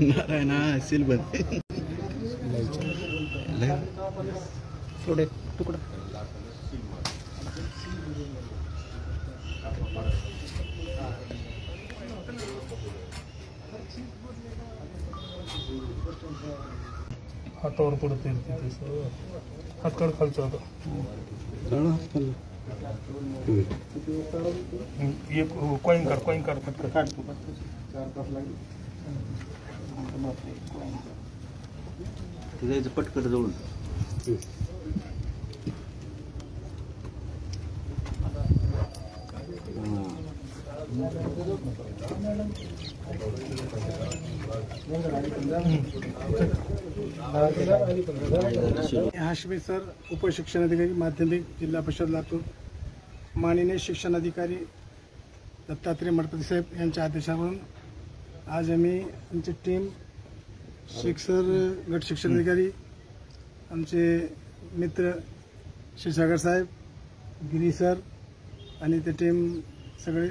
Narayan seal बंद थोडे तुकडा हातावर पडत हातकड खालचा होता एक कॉइन काढ फटका जायचं पटकट जवळून हाशमी सर, उपशिक्षणाधिकारी माध्यमिक जिल्हा परिषद लातूर, माननीय शिक्षणाधिकारी दत्तात्रय मडपती साहेब यांच्या आदेशावरून आज आम्ही आमची टीम शेख सर, गट शिक्षणाधिकारी, आमचे मित्र क्षीरसागर साहेब, गिरी सर आणि ते टीम सगळे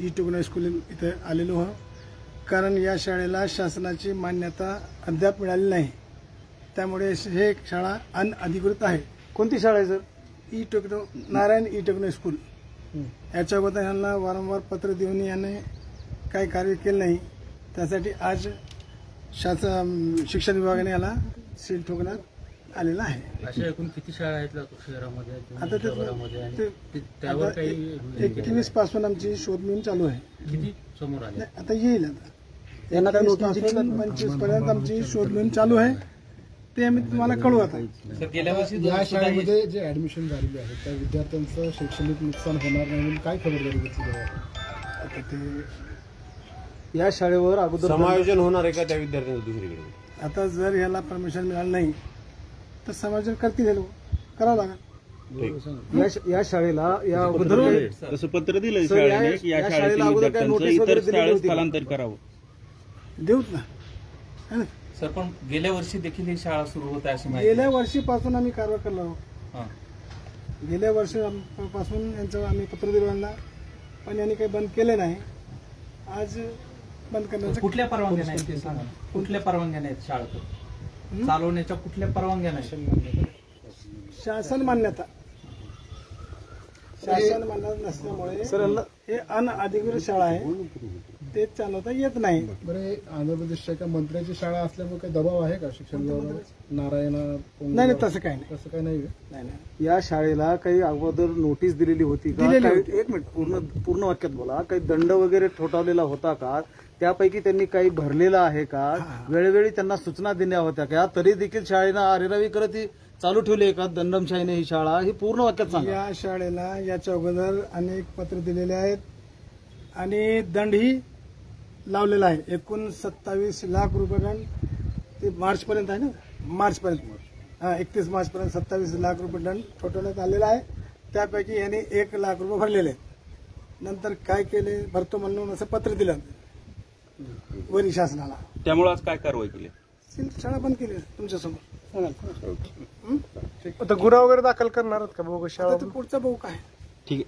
ई टोकन स्कूल इथे आलेलो आहोत. कारण या शाळेला शासनाची मान्यता अद्याप मिळाली नाही, त्यामुळे हे शाळा अनधिकृत आहे. कोणती शाळा आहे sir? E techno Narayana E techno school. याच्या अगोदर यांना वारंवार पत्र देऊन याने काही कार्य केलं नाही. त्यासाठी आज शिक्षण विभागाने याला सील ठोकण्यात आलेला आहे. अशा एकूण किती शाळा आहेत लातूर शहरामध्ये? आता त्यावर काही 21 पासून आमची शोध मोहीम चालू आहे. किती समोर आले? आता येईल. आता यांना 25 पर्यंत आमची शोध मोहीम चालू आहे. ते आम्ही तुम्हाला कळवू. आता गेल्या वर्षी या शाळेमध्ये जे ऍडमिशन झालेले आहे त्या विद्यार्थ्यांचं शैक्षणिक नुकसान होणार नाही म्हणून काय खबरदारी घेतली जाईल? आता ते या शाळेवर अगोदर समायोजन होणार आहे का त्या विद्यार्थ्यांचं दुसरीकडे? आता जर याला परमिशन मिळालं नाही तर समायोजन करतील हे लोक, करावं लागेल. या शाळेला या अगोदर तसं पत्र दिलं शाळेने की या शाळेतील विद्यार्थ्यांचं इतर शाळेत स्थलांतर करावं. देऊच ना. है ना? सर, पण गेल्या वर्षी देखील ही शाळा सुरू होते अशी माहिती. गेल्या वर्षीपासून आम्ही कारवाई करलो आहोत. हां. गेल्या वर्षापासून यांचं आम्ही पत्र दिलं यांना, पण यांनी काही बंद केले नाही. आज बंद करण्याचं. कुठल्या परवानग्या नाहीत ते सांगा. कुठल्या परवानग्या नाहीत शाळा चालवण्याच्या? कुठल्या परवानग्या नाही? शासन मान्यता नसल्यामुळे हे अनधिकृत शाळा आहे, ते चालवता येत नाही. बरे, आंध्र प्रदेशच्या एका मंत्र्याची शाळा असल्यामुळे काही दबाव आहे का शिक्षण विभागावर? नारायण नाही, तसं काही नाही. तसं काही नाही. नाही. या शाळेला काही अगोदर नोटीस दिलेली होती का? एक मिनिट, पूर्ण वाक्यात बोला. काही दंड वगैरे ठोठावलेला होता का? त्यापैकी त्यांनी काही भरलेला आहे का? वेळोवेळी त्यांना सूचना दिल्या होत्या का? तरी देखील शाळेनं आरेरावी करत ही चालू ठेवली आहे का दंडमशाहीने ही शाळा? ही पूर्ण वाक्यात सांगा. या शाळेला याच्या अगोदर अनेक पत्र दिलेले आहेत आणि दंडही लावलेला आहे. एकूण 27 लाख रुपये दंड ते मार्चपर्यंत आहे ना, मार्चपर्यंत 31 मार्चपर्यंत 27 लाख रुपये दंड ठोठवण्यात आलेला आहे. त्यापैकी यांनी 1 लाख रुपये भरलेले आहेत. नंतर काय केले, भरतो म्हणून असं पत्र दिलं वरी शासनाला. त्यामुळे आज काय कारवाई केली? शाळा बंद केली तुमच्यासमोर. आता गुन्हा वगैरे दाखल करणार का? बघू शाळा पुढचा भाऊ काय. ठीक आहे.